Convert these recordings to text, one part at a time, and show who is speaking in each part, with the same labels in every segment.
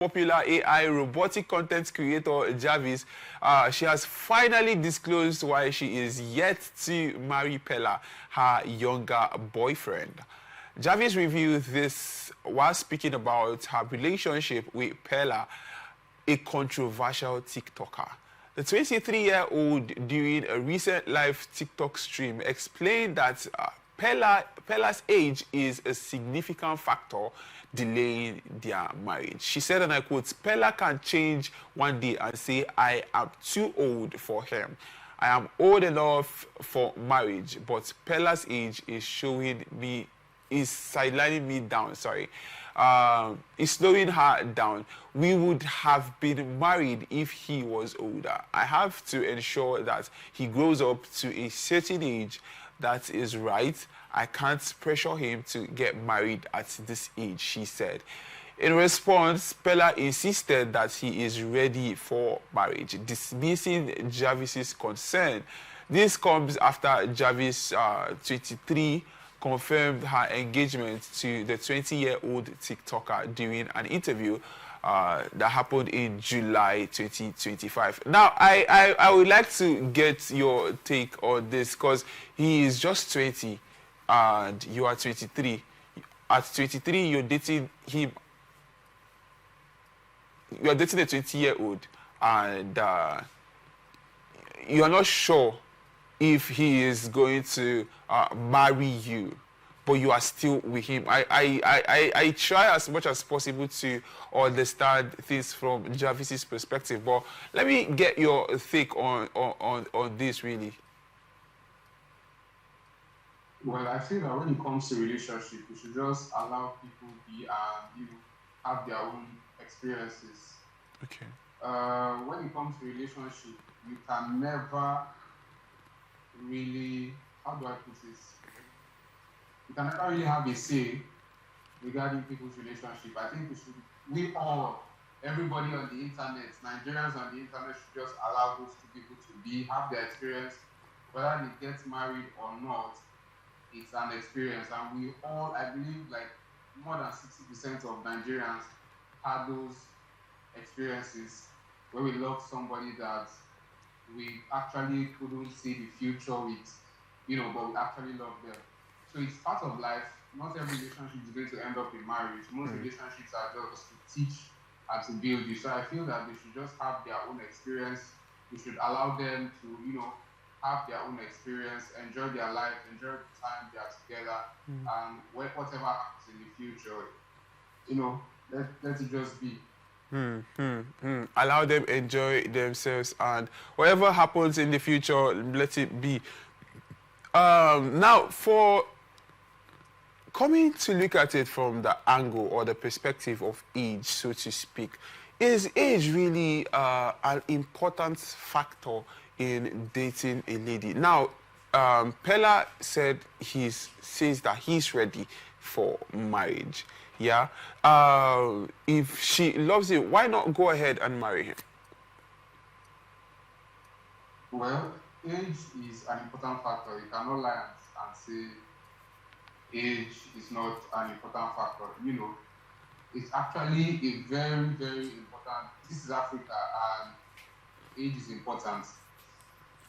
Speaker 1: Popular AI robotic content creator Jarvis, she has finally disclosed why she is yet to marry Peller, her younger boyfriend. Jarvis revealed this while speaking about her relationship with Peller, a controversial TikToker. The 23-year-old, during a recent live TikTok stream, explained that Peller's age is a significant factor delaying their marriage. She said, and I quote, "Peller can change one day and say, I am too old for him. I am old enough for marriage, but Peller's age is sidelining me down, is slowing her down. We would have been married if he was older. I have to ensure that he grows up to a certain age that is right. I can't pressure him to get married at this age," she said. In response, Peller insisted that he is ready for marriage, dismissing Jarvis's concern. This comes after Jarvis, 23, confirmed her engagement to the 20-year-old TikToker during an interview that happened in July 2025. Now, I would like to get your take on this, because he is just 20 and you are 23. At 23, you're dating him. You're dating a 20-year-old, and you're not sure if he is going to marry you, but you are still with him. I try as much as possible to understand things from Jarvis's perspective, but let me get your take on this, really.
Speaker 2: Well, I feel that when it comes to relationship, we should just allow people be and have their own experiences.
Speaker 1: Okay.
Speaker 2: When it comes to relationship, you can never really, how do I put this? You can never really have a say regarding people's relationship. I think we all, everybody on the internet, Nigerians on the internet, should just allow those two people to have their experience, whether they get married or not. It's an experience, and we all, I believe, like more than 60% of Nigerians had those experiences where we loved somebody that we actually couldn't see the future with, but we actually loved them. So it's part of life. Not every relationship is going to end up in marriage. Most relationships are just to teach and to build you. So I feel that they should just have their own experience. We should allow them to, have their own experience, enjoy their life, enjoy the time they are together, and whatever happens in the future, let it just be.
Speaker 1: Allow them enjoy themselves, and whatever happens in the future, let it be. Now, for coming to look at it from the angle or the perspective of age, so to speak, is age really an important factor in dating a lady? Now, Peller says that he's ready for marriage. Yeah. If she loves him, why not go ahead and marry him?
Speaker 2: Well, age is an important factor. You cannot lie and say age is not an important factor. It's actually a very, very important. This is Africa, and age is important.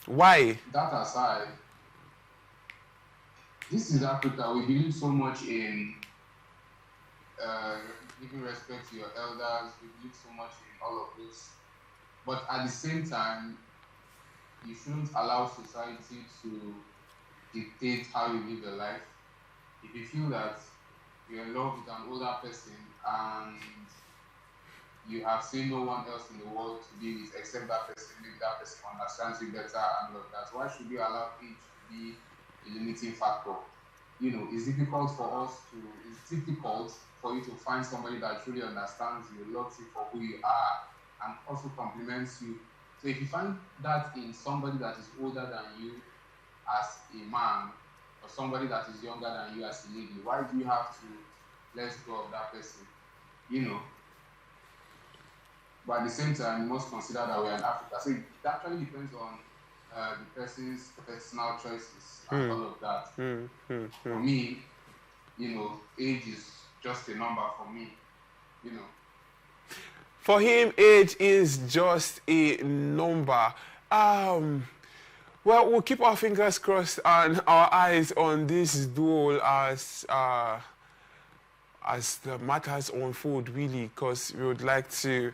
Speaker 1: Why?
Speaker 2: That aside, this is Africa. We believe so much in giving respect to your elders. We believe so much in all of this. But at the same time, you shouldn't allow society to dictate how you live your life. If you feel that you're in love with an older person and you have seen no one else in the world to be with except that person, maybe that person understands you better and all of that, why should you allow age to be a limiting factor? It's difficult for you to find somebody that truly understands you, loves you for who you are, and also compliments you. So if you find that in somebody that is older than you as a man, or somebody that is younger than you as a lady, why do you have to let go of that person? But at the same time, you must consider that we're in Africa. So it actually depends on the person's personal choices and all of that. For me, age is just a number for me.
Speaker 1: For him, age is just a number. Well, we'll keep our fingers crossed and our eyes on this duel as the matters unfold, really, because we would like to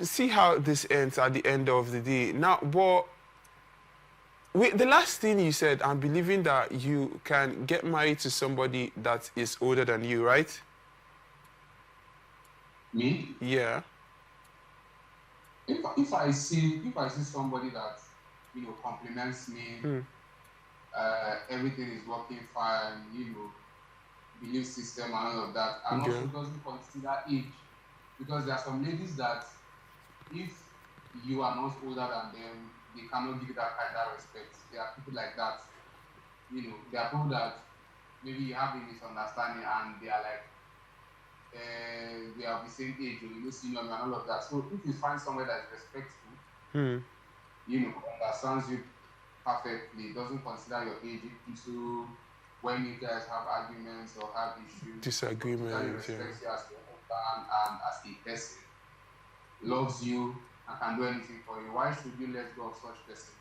Speaker 1: see how this ends at the end of the day. Now, but the last thing you said, I'm believing that you can get married to somebody that is older than you, right?
Speaker 2: Me?
Speaker 1: Yeah.
Speaker 2: If I see somebody that compliments me, everything is working fine, belief system and all of that, and also doesn't consider age, because there are some ladies that if you are not older than them, they cannot give you that kind of respect. There are people like that. There are people that maybe you have a misunderstanding and they are like, we are the same age, senior and all of that. So if you find somewhere that is respectful, understands you perfectly, doesn't consider your age into when you guys have arguments or have issues,
Speaker 1: disagreements,
Speaker 2: respects you as your husband and as a person, loves you and can do anything for you, why should you let go of such person?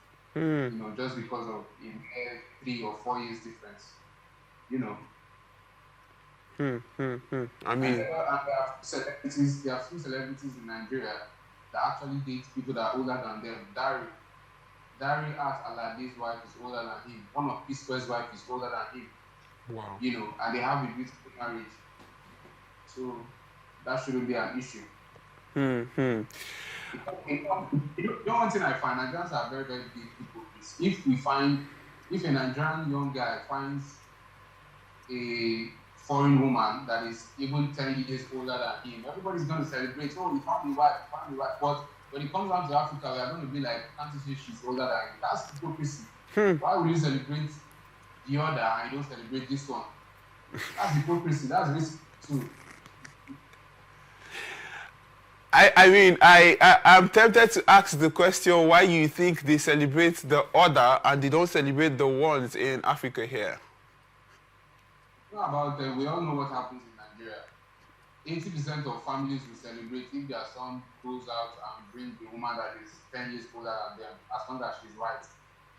Speaker 2: Just because of a 3 or 4 years difference.
Speaker 1: I mean,
Speaker 2: there are few celebrities in Nigeria that actually date people that are older than them. Dari as Aladdin's wife is older than him. One of P-Square's wife is older than him.
Speaker 1: Wow.
Speaker 2: And they have a beautiful marriage. So that shouldn't be an issue. The one thing I find, Nigerians are very, very big people. If a Nigerian young guy finds a foreign woman that is even 10 years older than him, everybody's going to celebrate. Oh, he found the wife. But when it comes down to Africa, we are going to be like, can't you see she's older than him? That's hypocrisy. Why would you celebrate the other and you don't celebrate this one? That's hypocrisy. That's risk too.
Speaker 1: I'm tempted to ask the question why you think they celebrate the other and they don't celebrate the ones in Africa here.
Speaker 2: About we all know what happens in Nigeria. 80% of families will celebrate if their son goes out and brings the woman that is 10 years older than them, as long as she's white.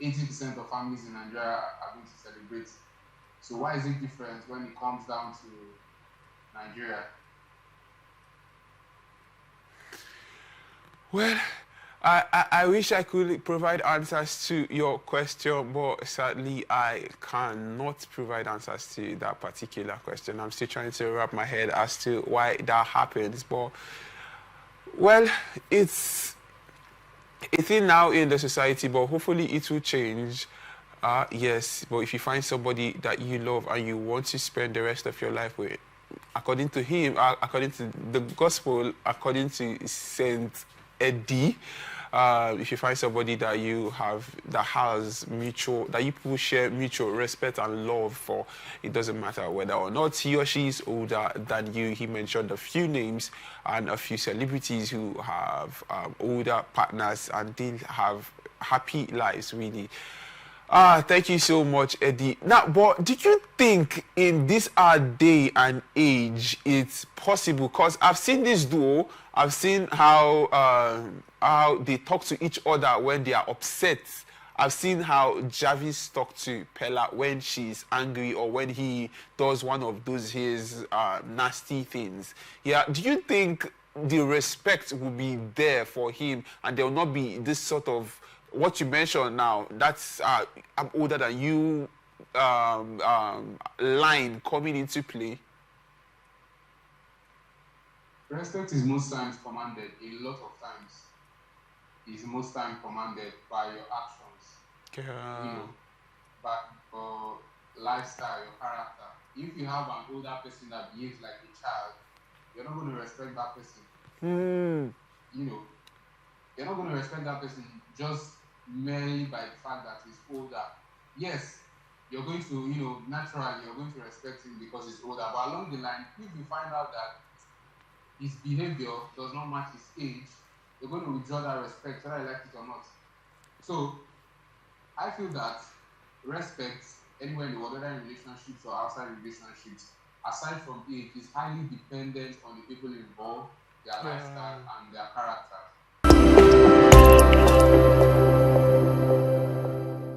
Speaker 2: 80% of families in Nigeria are going to celebrate. So why is it different when it comes down to Nigeria?
Speaker 1: Well, I wish I could provide answers to your question, but sadly I cannot provide answers to that particular question. I'm still trying to wrap my head as to why that happens. But, well, it's a thing now in the society, but hopefully it will change. Yes, but if you find somebody that you love and you want to spend the rest of your life with, according to him, according to the gospel, according to Saint Eddie, if you find somebody that that you people share mutual respect and love for, it doesn't matter whether or not he or she is older than you. He mentioned a few names and a few celebrities who have older partners and they have happy lives, really. Thank you so much, Eddie. Now, but do you think in this day and age it's possible? Because I've seen this duo, I've seen how they talk to each other when they are upset. I've seen how Jarvis talk to Peller when she's angry or when he does one of those his nasty things. Yeah, do you think the respect will be there for him and there will not be this sort of what you mentioned now, that's I'm older than you line coming into play?
Speaker 2: Respect is most times commanded, a lot of times. Is most times commanded by your actions. By your lifestyle, your character. If you have an older person that behaves like a child, you're not going to respect that person. You're not going to respect that person just merely by the fact that he's older. Yes, you're going to, naturally, you're going to respect him because he's older. But along the line, if you find out that his behavior does not match his age, you're going to withdraw that respect, whether you like it or not. So, I feel that respect, anywhere in the world, whether in relationships or outside relationships, aside from age, is highly dependent on the people involved, their lifestyle and their character.